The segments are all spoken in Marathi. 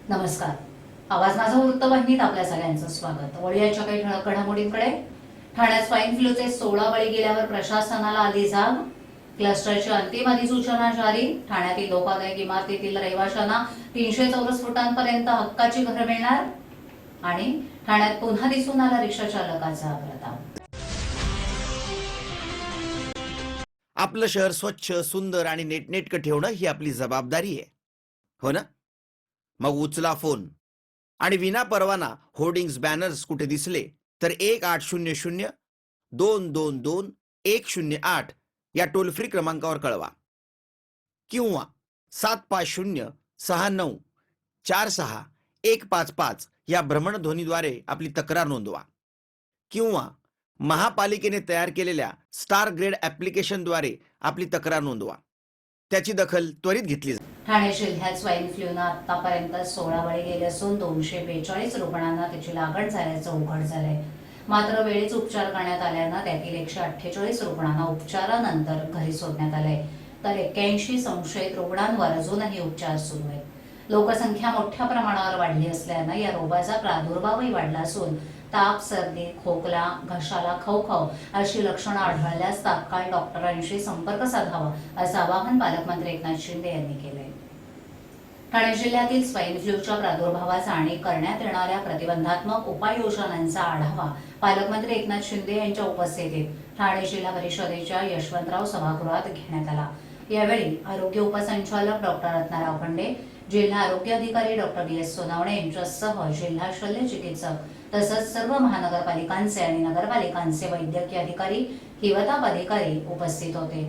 नमस्कार. आवाज माझा वृत्तवाहिनीत आपल्या सगळ्यांचं स्वागत. वळीयाच्या काही ठळक घडामोडींकडे. ठाण्यात स्वाईन फ्लूचे 16 बळी गेल्यावर प्रशासनाला आली जाग. क्लस्टरची अंतिम अधिसूचना जारी. ठाण्यातील धोकादायक इमारतीतील रहिवाशांना 300 चौरस फुटांपर्यंत हक्काची घरं मिळणार. आणि ठाण्यात पुन्हा दिसून आला रिक्षा चालकाचा अपघात. आपलं शहर स्वच्छ, सुंदर आणि नेटनेटकं ठेवणं ही आपली जबाबदारी आहे, हो ना? मग उचला फोन आणि विना परवाना होर्डिंग्स, बॅनर्स कुठे दिसले तर 1800-222-108 या टोल फ्री क्रमांकावर कळवा किंवा 7506946 या भ्रमणध्वनीद्वारे आपली तक्रार नोंदवा किंवा महापालिकेने तयार केलेल्या स्टार ग्रेड ॲप्लिकेशनद्वारे आपली तक्रार नोंदवा. त्याची दखल त्वरित घेतली जाईल. ठाणे जिल्ह्यात स्वाईन फ्लूनं आतापर्यंत 16 बळी गेले असून 242 रुग्णांना त्याची लागण झाल्याचं उघड झालंय. मात्र वेळीच उपचार करण्यात आल्यानं त्यातील 148 रुग्णांना उपचारानंतर घरी सोडण्यात आलंय, तर 81 संशयित रुग्णांवर अजूनही उपचार सुरू आहेत. लोकसंख्या मोठ्या प्रमाणावर वाढली असल्यानं या रोगाचा प्रादुर्भावही वाढला असून ताप, सर्दी, खोकला, घशाला खवखव अशी लक्षणं आढळल्यास तात्काळ डॉक्टरांशी संपर्क साधावा असं आवाहन पालकमंत्री एकनाथ शिंदे यांनी केलंय. ठाणे जिल्ह्यातील स्वाईन फ्लूच्या प्रादुर्भावाचा आणि करण्यात येणाऱ्या प्रतिबंधात्मक उपाययोजनांचा आढावा पालकमंत्री एकनाथ शिंदे यांच्या उपस्थितीत ठाणे जिल्हा परिषदेच्या यशवंतराव सभागृहात घेण्यात आला. यावेळी आरोग्य उपसंचालक डॉक्टर रत्नाराव खंडे, जिल्हा आरोग्य अधिकारी डॉक्टर बी एस सोनावणे यांच्यासह जिल्हा शल्य चिकित्सक तसंच सर्व महानगरपालिकांचे आणि नगरपालिकांचे वैद्यकीय अधिकारी, हिवताप अधिकारी उपस्थित होते.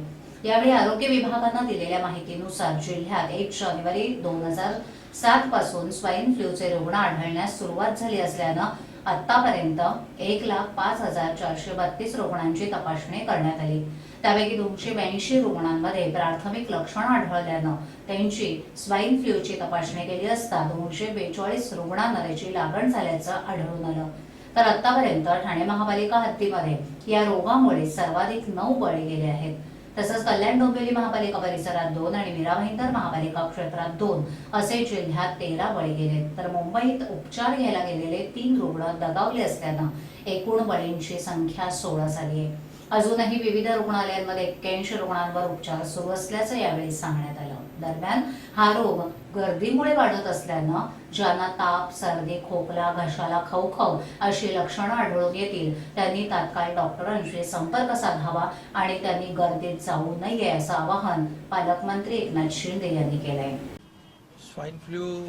यावेळी आरोग्य विभागानं दिलेल्या माहितीनुसार जिल्ह्यात 1 जानेवारी 2007 पासून स्वाईन फ्लूचे रुग्ण आढळण्यास सुरुवात झाली असल्यानं आतापर्यंत 1,05,432 रुग्णांची तपासणी करण्यात आली. त्यापैकी 282 रुग्णांमध्ये प्राथमिक लक्षणं आढळल्यानं त्यांची स्वाईन फ्लूची तपासणी केली असता 242 रुग्णांना त्याची लागण झाल्याचं आढळून आलं. तर आतापर्यंत ठाणे महापालिका हद्दीमध्ये या रोगामुळे सर्वाधिक 9 बळी गेले आहेत. तसंच कल्याण डोंबिवली महापालिका परिसरात 2 आणि मीरा भाईंदर महापालिका क्षेत्रात 2 असे जिल्ह्यात 13 बळी गेले. तर मुंबईत उपचार घ्यायला गेलेले 3 रुग्ण दगावले असल्यानं एकूण बळींची संख्या 16 झाली आहे. अजूनही विविध रुग्णालयांमध्ये 81 रुग्णांवर उपचार सुरू असल्याचं यावेळी सांगण्यात आलं. दरम्यान हा रोग गर्दीमुळे वाढत असल्यानं ज्यांना ताप, सर्दी, खोकला, घशाला खवखव अशी लक्षणं आढळून येतील त्यांनी तात्काळ डॉक्टरांशी संपर्क साधावा आणि त्यांनी गर्दीत जाऊ नये असं आवाहन पालकमंत्री एकनाथ शिंदे यांनी केलंय. स्वाईन फ्लू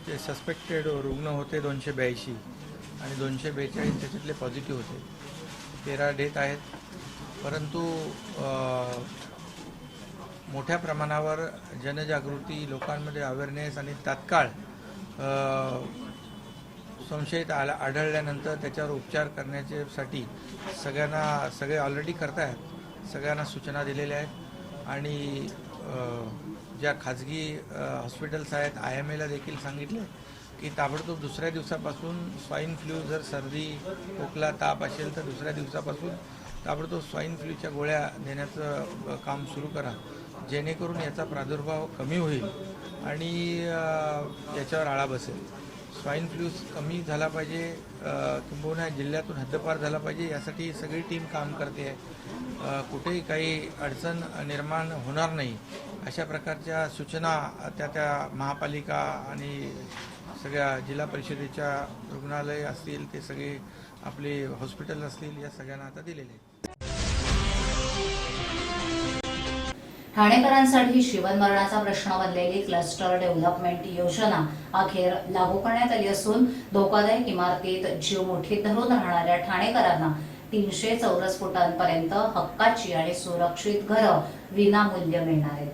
चे सस्पेक्टेड रुग्ण होते 282 आणि 242 त्याच्यातले पॉझिटिव्ह होते. 13 डेथ आहेत. परंतु मोठ्या प्रमाणावर जनजागृती, लोकांमध्ये अवेअरनेस आणि तात्काळ संशयित आढळल्यानंतर त्याच्यावर उपचार करण्यासाठी सगळे ऑलरेडी करतायत. सगळ्यांना सूचना दिलेल्या आहेत आणि ज्या खाजगी हॉस्पिटल्स आहेत IMAला देखील सांगितले की ताबडतोब दुसऱ्या दिवसापासून स्वाईन फ्लू जर सर्दी, खोकला, ताप असेल तर दुसऱ्या दिवसापासून ताबडतोब स्वाईन फ्लूच्या गोळ्या देण्याचं काम सुरू करा, जेणेकरून याचा प्रादुर्भाव कमी होईल आणि याच्यावर आळा बसेल. स्वाईन फ्लू कमी झाला पाहिजे, किंबहुना जिल्ह्यातून हद्दपार झाला पाहिजे, यासाठी सगळी टीम काम करते आहे. कुठेही काही अडचण निर्माण होणार नाही अशा प्रकारच्या सूचना त्या महापालिका आणि सगळ्या जिल्हा परिषदेच्या रुग्णालय असतील, ते सगळे आपले हॉस्पिटल असतील, या सगळ्यांना आता दिलेले आहेत. ठाणेकरांसाठी जीवनमरणाचा प्रश्न बनलेली क्लस्टर डेव्हलपमेंट योजना अखेर लागू करण्यात आली असून धोकादायक इमारतीत जीव मुठीत धरून राहणाऱ्या ठाणेकरांना 300 चौरस फुटांपर्यंत हक्काची आणि सुरक्षित घरं विनामूल्य मिळणार आहेत.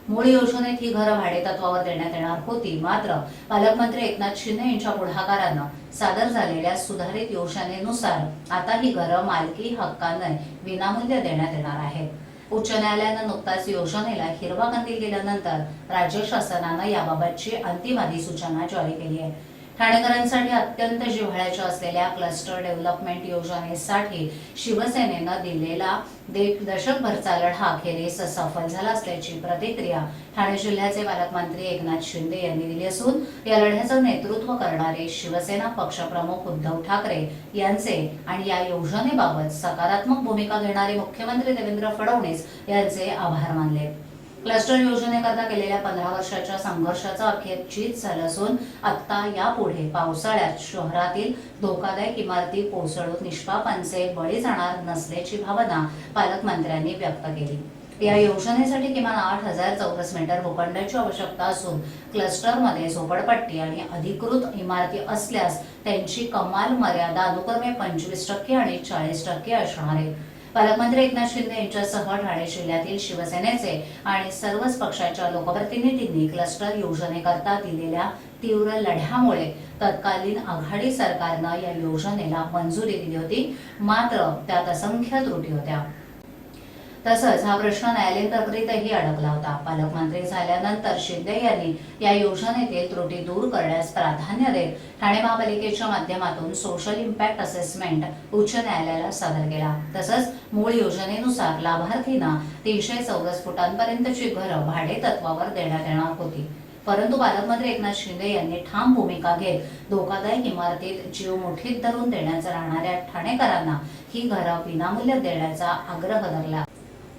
मूळ योजनेत ही घरं भाडेतत्वावर देण्यात येणार होती. मात्र पालकमंत्री एकनाथ शिंदे यांच्या पुढाकारानं सादर झालेल्या सुधारित योजनेनुसार आता ही घरं मालकी हक्काने विनामूल्य देण्यात येणार आहेत. उच्च न्यायालयानं नुकताच योजनेला हिरवा कंदील दिल्यानंतर राज्य शासनानं याबाबतची अंतिम अधिसूचना जारी केली आहे. ठाणेकरांसाठी अत्यंत जिव्हाळ्याच्या असलेल्या क्लस्टर डेव्हलपमेंट योजनेसाठी शिवसेनेनं दिलेला दशकभरचा लढा अखेरीस सफल झाला असल्याची प्रतिक्रिया ठाणे जिल्ह्याचे पालकमंत्री एकनाथ शिंदे यांनी दिली असून या लढ्याचं नेतृत्व करणारे शिवसेना पक्षप्रमुख उद्धव ठाकरे यांचे आणि या योजनेबाबत सकारात्मक भूमिका घेणारे मुख्यमंत्री देवेंद्र फडणवीस यांचे आभार मानले. क्लस्टर योजनेकरता केलेल्या 15 वर्षाच्या संघर्षाचं अखेर चीज झालं असून आता यापुढे पावसाळ्यात शहरातील धोकादायक इमारती कोसळून निष्पापांचे बळी जाणार नसल्याची भावना पालकमंत्र्यांनी व्यक्त केली. या योजनेसाठी किमान 8,000 चौरस मीटर भूखंडाची आवश्यकता असून क्लस्टरमध्ये झोपडपट्टी आणि अधिकृत इमारती असल्यास त्यांची कमाल मर्यादा अनुक्रमे 25% आणि 40% असणार आहे. पालकमंत्री एकनाथ शिंदे यांच्यासह ठाणे जिल्ह्यातील शिवसेनेचे आणि सर्वच पक्षाच्या लोकप्रतिनिधींनी क्लस्टर योजनेकरता दिलेल्या तीव्र लढ्यामुळे तत्कालीन आघाडी सरकारनं या योजनेला मंजुरी दिली होती. मात्र त्यात असंख्य त्रुटी होत्या. तसंच हा प्रश्न न्यायालयीन प्रक्रियेतही अडकला होता. पालकमंत्री झाल्यानंतर शिंदे यांनी या योजनेतील त्रुटी दूर करण्यास प्राधान्य देत ठाणे महापालिकेच्या माध्यमातून सोशल इम्पॅक्ट असेसमेंट उच्च न्यायालयाला सादर केला. तसंच मूळ योजनेनुसार लाभार्थींना 300 चौरस फुटांपर्यंतची घरं भाडे तत्वावर देण्यात येणार होती. परंतु पालकमंत्री एकनाथ शिंदे यांनी ठाम भूमिका घेत धोकादायक इमारतीत जीव मुठीत धरून देण्याचं राहणाऱ्या ठाणेकरांना ही घरं विनामूल्य देण्याचा आग्रह धरला.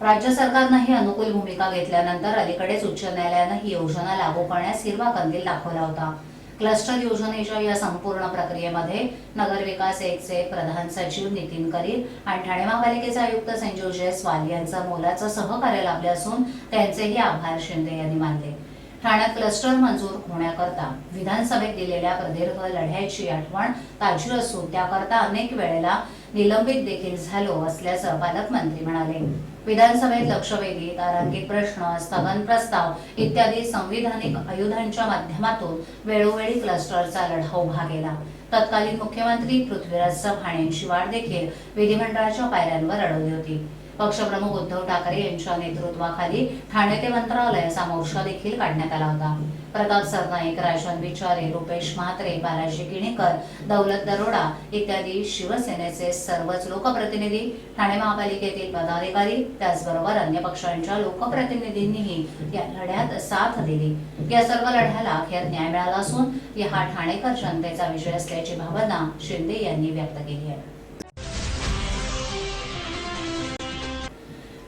राज्य सरकारनं ही अनुकूल भूमिका घेतल्यानंतर अलीकडेच उच्च न्यायालयानं ही योजना लागू करण्यास हिरवा कंदील दाखवला होता. क्लस्टर योजनेच्या या संपूर्ण प्रक्रियेमध्ये नगरविकास एकचे प्रधान सचिव नितीन करीर आणि ठाणे महापालिकेचे आयुक्त संजीव जयस्वाल यांचं मोलाचं सहकार्य लाभले असून त्यांचेही आभार शिंदे यांनी मानले. ठाण्यात क्लस्टर मंजूर होण्याकरता विधानसभेत दिलेल्या प्रदीर्घ लढ्याची आठवण ताजी असून त्याकरता अनेक वेळेला निलंबित देखील झालो असल्याचं पालकमंत्री म्हणाले. विधानसभेत लक्षवेधी, तारांकित प्रश्न, स्थगन प्रस्ताव इत्यादी संविधानिक आयुधांच्या माध्यमातून वेळोवेळी क्लस्टरचा लढा उभा केला. तत्कालीन मुख्यमंत्री पृथ्वीराज चव्हाण यांची वाट देखील विधिमंडळाच्या पायऱ्यांवर अडवली होती. पक्षप्रमुख उद्धव ठाकरे यांच्या नेतृत्वाखाली ठाणे ते मंत्रालय असा मोर्चा देखील काढण्यात आला होता. प्रताप सरनाईक, राजन विचारे, रुपेश म्हात्रे, बालाजी किणीकर, दौलत दरोडा इत्यादी शिवसेनेचे सर्वच लोकप्रतिनिधी, ठाणे महापालिकेतील पदाधिकारी त्याचबरोबर अन्य पक्षांच्या लोकप्रतिनिधींनीही या लढ्यात साथ दिली. या सर्व लढ्याला अखेर न्याय मिळाला असून हा ठाणेकर जनतेचा विजय असल्याची भावना शिंदे यांनी व्यक्त केली आहे.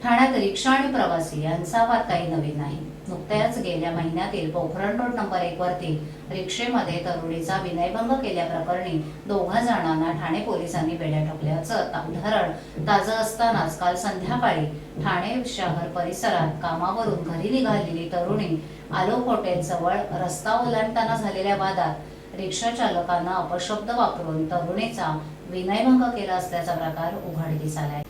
ठाण्यात रिक्षा आणि प्रवासी यांचा वाद काही नवीन नाही. नुकत्याच गेल्या महिन्यातील पोखरण रोड नंबर 1 वरती रिक्षेमध्ये तरुणीचा विनयभंग केल्याप्रकरणी 2 जणांना ठाणे पोलिसांनी बेड्या ठोकल्याचं धरण ताजं असतानाच काल संध्याकाळी ठाणे शहर परिसरात कामावरून घरी निघालेली तरुणी आलोक हॉटेल जवळ रस्ता ओलांडताना झालेल्या वादात रिक्षा चालकांना अपशब्द वापरून तरुणीचा विनयभंग केला असल्याचा प्रकार उघडकीस आलाय.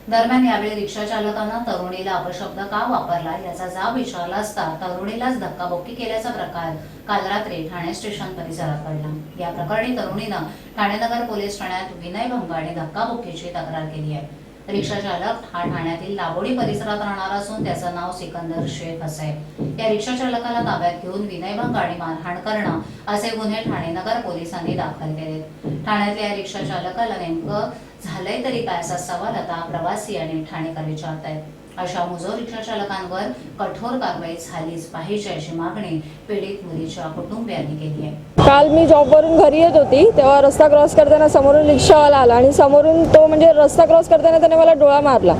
दरम्यान यावेळी रिक्षा चालकांना तरुणीला अपशब्द का वापरला याचा जाब विचारला असता तरुणीलाच धक्काबुक्की केल्याचा प्रकार काल रात्री ठाणे स्टेशन परिसरात घडला. या प्रकरणी तरुणीनं ठाणे नगर पोलीस ठाण्यात विनयभंग आणि धक्काबुक्कीची तक्रार केली आहे. रिक्षा चालक हा ठाण्यातील लाबोडी परिसरात राहणार असून त्याचं नाव सिकंदर शेख असं आहे. या रिक्षा चालकाला ताब्यात घेऊन विनयभंग आणि मारहाण करणं असे गुन्हे ठाणे नगर पोलिसांनी दाखल केले. ठाण्यातल्या या रिक्षा चालकाला नेमकं झालंय तरी काय असा सवाल आता प्रवासी आणि ठाणेकर विचारतायत. अशा मुजोर रिक्षा चालकांवर कठोर कारवाई झालीच पाहिजे अशी मागणी पीडित मुलीच्या कुटुंबियांनी केली आहे. काल मी जॉबवरून घरी येत होती तेव्हा रस्ता क्रॉस करताना समोरून रिक्षावाला आला आणि समोरून तो म्हणजे रस्ता क्रॉस करताना त्याने मला डोळा मारला.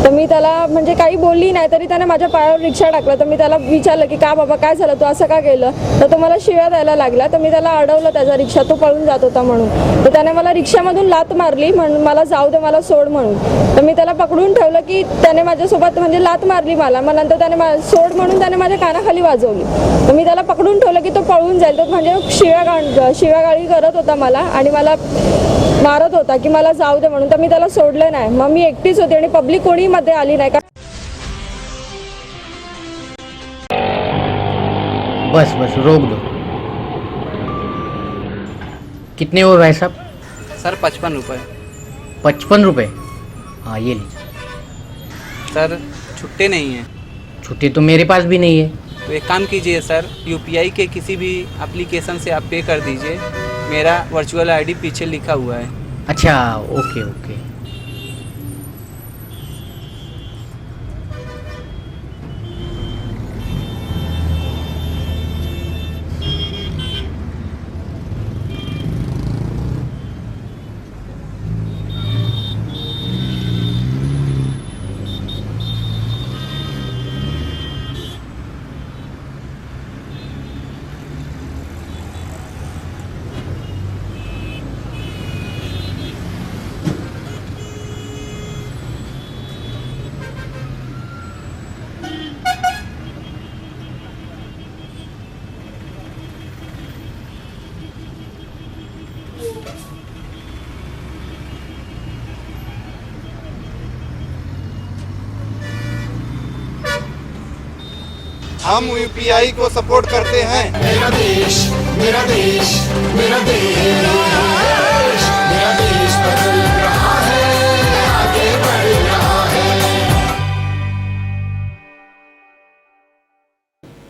तर मी त्याला म्हणजे काही बोलली नाही तरी त्याने माझ्या पायावर रिक्षा टाकला. तर मी त्याला विचारलं की का बाबा काय झालं, तू असं का केलं? तर तो मला शिव्या द्यायला लागला. तर मी त्याला अडवलं त्याचा रिक्षा, तो पळून जात होता म्हणून. तर त्याने मला रिक्षामधून लात मारली म्हणून मला जाऊ दे, मला सोड म्हणून. तर मी त्याला पकडून ठेवलं की त्याने माझ्यासोबत म्हणजे लात मारली मला. मग नंतर त्याने सोड म्हणून त्याने माझ्या कानाखाली वाजवली. तर मी त्याला पकडून ठेवलं की तो पळून जाईल. तो म्हणजे शिव्यागाळी करत होता मला आणि मला मारत होता की मला जाऊ दे म्हणून. तर मी त्याला सोडलं नाही. मग मी एकटीच होती आणि पब्लिक कोणी मध्ये आली नाही. बस बस रोक दो. कितने हो भाई साहब? सर 55 रुपये. 55 रुपये? हाँ ये लीजिए. सर छुट्टे नहीं हैं. छुट्टी तो मेरे पास भी नहीं है. तो एक काम कीजिए सर, यूपीआई के किसी भी एप्लीकेशन से आप पे कर दीजिए. मेरा वर्चुअल आईडी पीछे लिखा हुआ है। अच्छा, ओके ओके. हम यूपीआई को सपोर्ट करते हैं। मेरा देश, मेरा देश, मेरा देश, मेरा देश बदल रहा है, आगे बढ़ रहा है।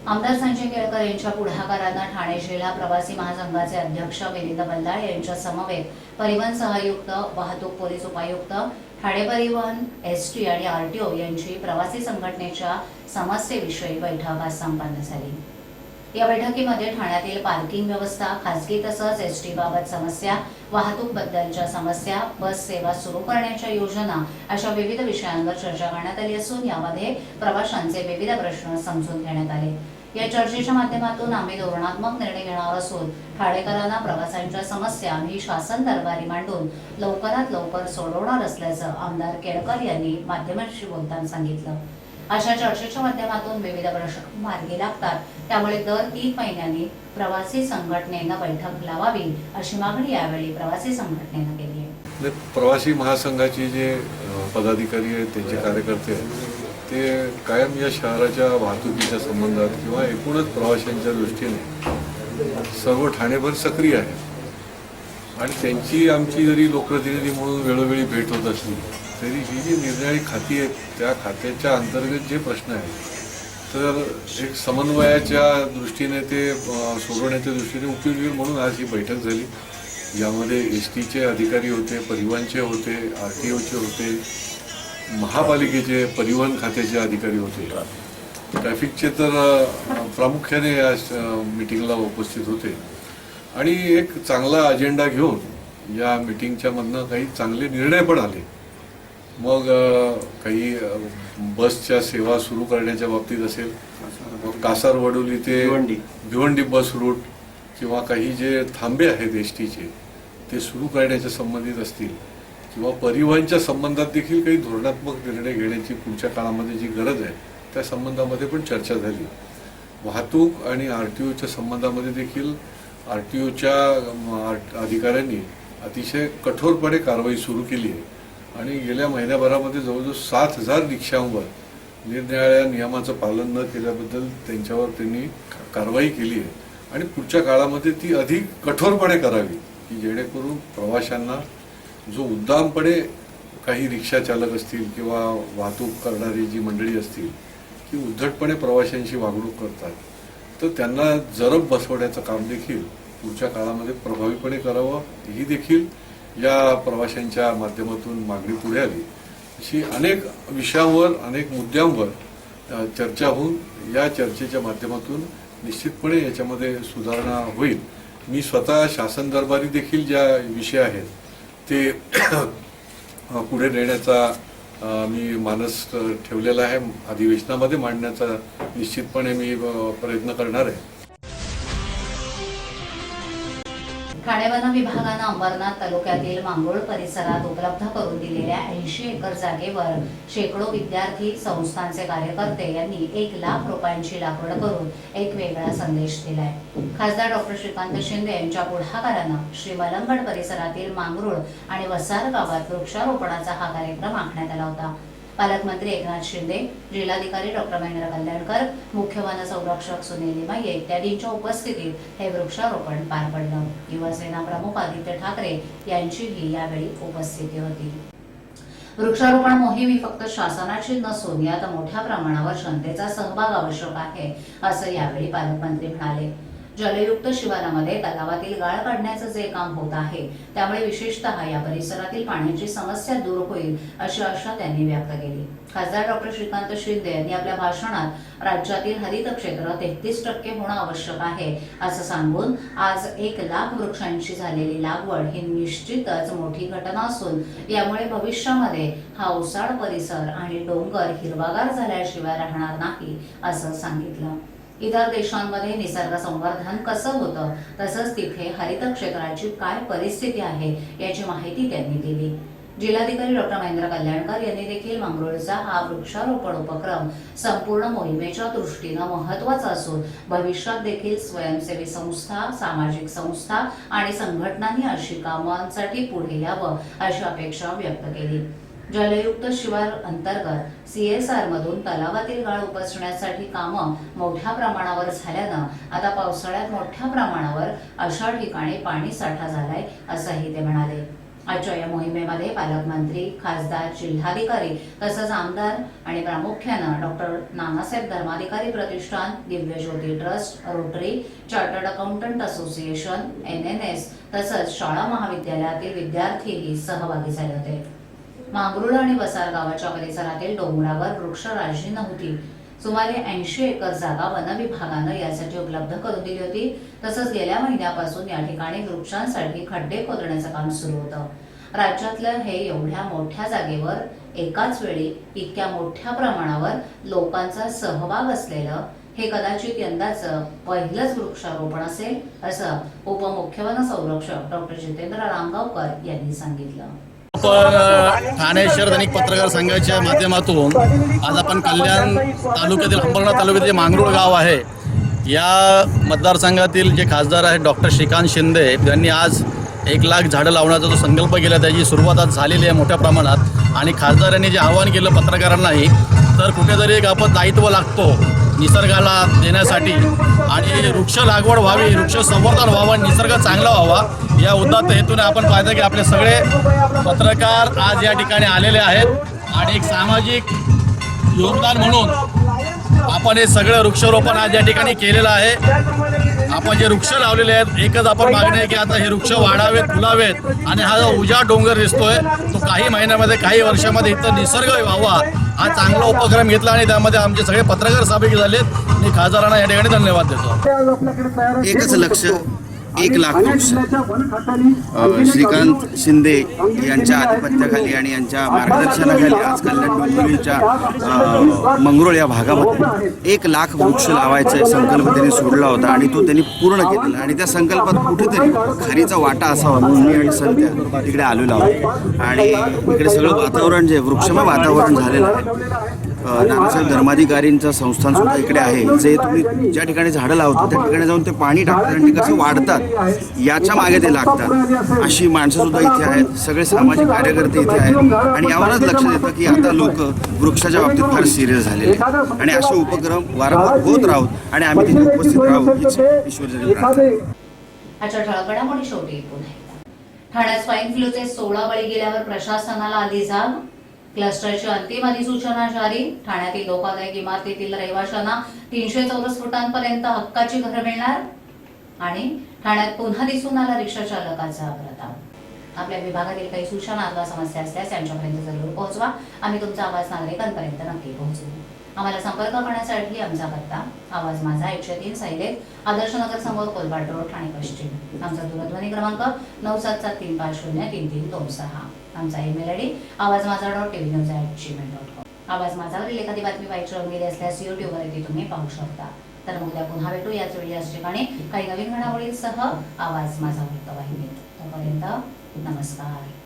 आमदार संजय केळकर यांच्या पुढाकारानं ठाणे जिल्हा प्रवासी महासंघाचे अध्यक्ष मिलिंद बल्लाळ यांच्या समवेत परिवहन सहआयुक्त, वाहतूक पोलीस उपायुक्त, ठाणे परिवहन, एसटी आणि आरटीओ यांची प्रवासी संघटनेच्या समस्येविषयी बैठक आज संपन्न झाली। या बैठकीमध्ये ठाण्यातील पार्किंग व्यवस्था, खासगी तसंच एसटी बाबत समस्या, वाहतूक बद्दलच्या समस्या, बस सेवा सुरू करण्याच्या योजना अशा विविध विषयांवर चर्चा करण्यात आली असून यामध्ये प्रवाशांचे विविध प्रश्न समजून घेण्यात आले। या चर्चेच्या माध्यमातून आम्ही धोरणात्मक निर्णय घेणार असून ठाणेकरांना प्रवाशांच्या समस्या आम्ही शासन दरबारी मांडून लवकरात लवकर सोडवणार असल्याचं आमदार केळकर यांनी माध्यमांशी बोलताना सांगितलं। अशा चर्चेच्या माध्यमातून विविध प्रश्न मार्गी लागतात, त्यामुळे दर 3 महिन्यांनी प्रवासी संघटनेनं बैठक लावावी अशी मागणी यावेळी प्रवासी संघटनेनं केली आहे। प्रवासी महासंघाचे जे पदाधिकारी आहेत, त्यांचे कार्यकर्ते आहेत, ते कायम या शहराच्या वाहतुकीच्या संबंधात किंवा एकूणच प्रवाशांच्या दृष्टीने सर्व ठाणेभर सक्रिय आहेत आणि त्यांची आमची जरी लोकप्रतिनिधी म्हणून वेळोवेळी भेट होत असली तरी ही जी निर्णयाची खाती आहेत त्या खात्याच्या अंतर्गत जे प्रश्न आहेत तर एक समन्वयाच्या दृष्टीने ते सोडवण्याच्या दृष्टीने उपयोगी होईल म्हणून आज ही बैठक झाली। यामध्ये एसटीचे अधिकारी होते, परिवहनचे होते, आरटीओचे होते, महापालिकेचे परिवहन खात्याचे अधिकारी होते, ट्रॅफिकचे तर प्रामुख्याने या मीटिंगला उपस्थित होते आणि एक चांगला अजेंडा घेऊन या मीटिंगच्या मधनं काही चांगले निर्णय पण आले। मग काही बसच्या सेवा सुरू करण्याच्या बाबतीत असेल, कासार वडोली ते भिवंडी बस रूट किंवा काही जे थांबे आहेत एसटीचे ते सुरू करण्याच्या संबंधित असतील किंवा परिवहनच्या संबंधात देखील काही धोरणात्मक निर्णय घेण्याची पुढच्या काळामध्ये जी गरज आहे त्या संबंधामध्ये पण चर्चा झाली। वाहतूक आणि आरटीओच्या संबंधामध्ये देखील आरटीओच्या अधिकाऱ्यांनी अतिशय कठोरपणे कारवाई सुरू केली आहे आणि गेल्या महिन्याभरामध्ये जवळजवळ 7,000 रिक्षांवर निरनिराळ्या नियमाचं पालन न केल्याबद्दल त्यांच्यावर त्यांनी कारवाई केली आहे आणि पुढच्या काळामध्ये ती अधिक कठोरपणे करावी की जेणेकरून प्रवाशांना जो उद्दामपणे काही रिक्षा चालक असतील किंवा वाहतूक करणारी जी मंडळी असतील की उद्धटपणे प्रवाशांशी वागणूक करतात तर त्यांना जरब बसवण्याचं काम देखील पुढच्या काळामध्ये प्रभावीपणे करावं ही देखील या प्रवाशांच्या माध्यमातून मागणी पुढे आली। अशी अनेक विषयांवर, अनेक मुद्द्यांवर चर्चा होऊन या चर्चेच्या माध्यमातून निश्चितपणे याच्यामध्ये सुधारणा होईल। मी स्वतः शासन दरबारी देखील ज्या विषय आहेत ते पुढे नेण्याचा मी मानस ठेवलेला आहे, अधिवेशनामध्ये मांडण्याचा निश्चितपणे मी प्रयत्न करणार आहे। ठाणे वन विभागानं अंबरनाथ तालुक्यातील मांगरोळ परिसरात उपलब्ध करून दिलेल्या 80 एकर जागेवर शेकडो विद्यार्थी, संस्थांचे कार्यकर्ते यांनी 1 लाख रुपयांची लागवड करून एक वेगळा संदेश दिलाय। खासदार डॉक्टर श्रीकांत शिंदे यांच्या पुढाकारानं श्री मलंगड परिसरातील मांगरोळ आणि वसार गावात वृक्षारोपणाचा हा कार्यक्रम आखण्यात आला होता। पालकमंत्री एकनाथ शिंदे, जिल्हाधिकारी डॉक्टर महेंद्र कल्याणकर, मुख्य वन संरक्षक सुनील लिमाये इत्यादींच्या उपस्थितीत हे वृक्षारोपण पार पडलं। युवासेना प्रमुख आदित्य ठाकरे यांचीही यावेळी उपस्थिती होती। वृक्षारोपण मोहीम ही फक्त शासनाची नसून यात मोठ्या प्रमाणावर जनतेचा सहभाग आवश्यक आहे असं यावेळी पालकमंत्री म्हणाले। जलयुक्त शिवारामध्ये तलावातील गाळ काढण्याचं जे काम होत आहे त्यामुळे विशेषतः या परिसरातील पाण्याची समस्या दूर होईल अशी आशा त्यांनी व्यक्त केली. खासदार डॉक्टर श्रीकांत शिंदे यांनी आपल्या भाषणात राज्यातील हरित क्षेत्र 33% होणं आवश्यक आहे असं सांगून आज 1 लाख वृक्षांची झालेली लागवड ही निश्चितच मोठी घटना असून यामुळे भविष्यामध्ये हा ओसाड परिसर आणि डोंगर हिरवागार झाल्याशिवाय राहणार नाही असं सांगितलं. इतर देशांमध्ये निसर्ग संवर्धन कसं होतं तसंच तिथे हरित क्षेत्राची काय परिस्थिती आहे याची माहिती त्यांनी दिली. जिल्हाधिकारी डॉक्टर महेंद्र कल्याणकर यांनी देखील मंगरुळचा हा वृक्षारोपण उपक्रम संपूर्ण मोहिमेच्या दृष्टीनं महत्त्वाचा असून भविष्यात देखील स्वयंसेवी संस्था, सामाजिक संस्था आणि संघटनांनी अशी कामांसाठी पुढे यावं अशी अपेक्षा व्यक्त केली. जलयुक्त शिवार अंतर्गत CSR मधून तलावातील गाळ उपसण्यासाठी कामं मोठ्या प्रमाणावर झाल्यानं आता पावसाळ्यात मोठ्या प्रमाणावर अशा ठिकाणी पाणी साठा झालाय असंही ते म्हणाले. आजच्या या मोहिमेमध्ये पालकमंत्री, खासदार, जिल्हाधिकारी तसंच आमदार आणि प्रामुख्यानं डॉक्टर नानासाहेब धर्माधिकारी प्रतिष्ठान, Divyajyoti trust, Rotary, chartered accountant association, NNS तसंच शाळा महाविद्यालयातील विद्यार्थीही सहभागी झाले होते. मांगरुळ आणि वसार गावाच्या परिसरातील डोंगरावर वृक्षराजी नव्हती. सुमारे 80 एकर जागा वन विभागानं यासाठी उपलब्ध करून दिली होती. तसंच गेल्या महिन्यापासून या ठिकाणी वृक्षांसाठी खड्डे खोदण्याचं काम सुरू होतं. राज्यातलं हे एवढ्या मोठ्या जागेवर एकाच वेळी इतक्या मोठ्या प्रमाणावर लोकांचा सहभाग असलेलं हे कदाचित यंदाचं पहिलंच वृक्षारोपण असेल असं उपमुख्यवन संरक्षक डॉक्टर जितेंद्र रामगावकर यांनी सांगितलं. ठाणे शहर दैनिक पत्रकार संघाच्या माध्यमातून आज आपण कल्याण तालुक्यातील अंबरनाथ तालुक्यातील मांगरुळ गाव आहे या मतदारसंघातील जे खासदार आहेत डॉक्टर श्रीकांत शिंदे यांनी आज 1 लाख झाडं लावण्याचा जो संकल्प केला त्याची सुरुवात आज झालेली आहे मोठ्या प्रमाणात. आणि खासदारांनी जे आवाहन केलं पत्रकारांनाही तर कुठेतरी एक आपण दायित्व लागतो निसर्गाला देण्यासाठी आणि वृक्ष लागवड व्हावी, वृक्ष संवर्धन व्हावं, निसर्ग चांगला व्हावा या उदात्त हेतूने आपण पाहतो की आपले सगळे पत्रकार आज या ठिकाणी आलेले आहेत आणि एक सामाजिक योगदान म्हणून आपण हे सगळं वृक्षारोपण आज या ठिकाणी केलेलं आहे. आपण जे वृक्ष लावलेले आहेत एकच आपण मागणी आहे की आता हे वृक्ष वाढावेत, फुलावेत आणि हा जो उजाड डोंगर दिसतोय तो काही महिन्यामध्ये, काही वर्षामध्ये इथं निसर्ग व्हावा हा चांगला उपक्रम घेतला आणि त्यामध्ये आमचे सगळे पत्रकार सहभागी झालेत. मी खासदारांना या ठिकाणी धन्यवाद देतो. एकच लक्ष, 1 लाख वृक्ष श्रीकांत शिंदे यांच्या आधिपत्याखाली आणि यांच्या मार्गदर्शनाखाली आज कल्याण डोंबिवलीच्या मंगरुळ या भागामध्ये 1 लाख वृक्ष लावायचा संकल्प त्यांनी सोडला होता आणि तो त्यांनी पूर्ण केलेला. आणि त्या संकल्पात कुठेतरी खारीचा वाटा असावा म्हणून मी आणि संध्या इकडे आलेलो आहोत. आणि इकडे सगळं वातावरण जे वृक्षमय वातावरण झालेलं आहे. नानासाहेब धर्माधिकारींचं संस्थान सुद्धा इकडे आहे. जे तुम्ही ज्या ठिकाणी झाडं लावतात त्या ठिकाणी जाऊन ते पाणी टाकतात आणि ते कसं वाढतात याच्या मागे ते लागतात. अशी माणसं सुद्धा इथे आहेत. सगळे सामाजिक कार्यकर्ते इथे आहेत आणि यावरच लक्ष देतं की आता लोक वृक्षाच्या बाबतीत फार सिरियस झालेले आणि असे उपक्रम वारंवार होत राहूत आणि आम्ही तिथे उपस्थित राहू हीच ईश्वरचरणी प्रार्थना. आजच्या ठळक घडामोडी शेवटी पुन्हा एकदा. ठाण्यात स्वाईन फ्लूचे 16 बळी गेल्यावर प्रशासनाला आली जाग. क्लस्टरची अंतिम अधिसूचना जारी. ठाण्यातील धोकादायक इमारतीतील रहिवाशांना 300 चौरस फुटांपर्यंत हक्काची घरं मिळणार. आणि ठाण्यात पुन्हा दिसून आला रिक्षा चालकाचा अपघात. आपल्या विभागातील काही सूचना अथवा समस्या असल्यास यांच्यापर्यंत जरूर पोहोचवा. आम्ही तुमचा आवाज नागरिकांपर्यंत नक्की पोहोचवू. आम्हाला संपर्क करण्यासाठी आमचा पत्ता आवाज माझा 103 सायलेत, आदर्शनगर समोर, कोलपाट रोड, ठाणे पश्चिम. आमचा दूरध्वनी क्रमांक 9773503326. आमचा ईमेल ID awazmaza.tvnews@gmail.com. आवाज माझावरील एखादी बातमी पाहायची रंगलेली असल्यास YouTubeवरती तुम्ही पाहू शकता. तर मग उद्या पुन्हा भेटू याच वेळी याच ठिकाणी काही नवीन घडामोडींसह आवाज माझा वृत्तवाहिनीत. तोपर्यंत नमस्कार.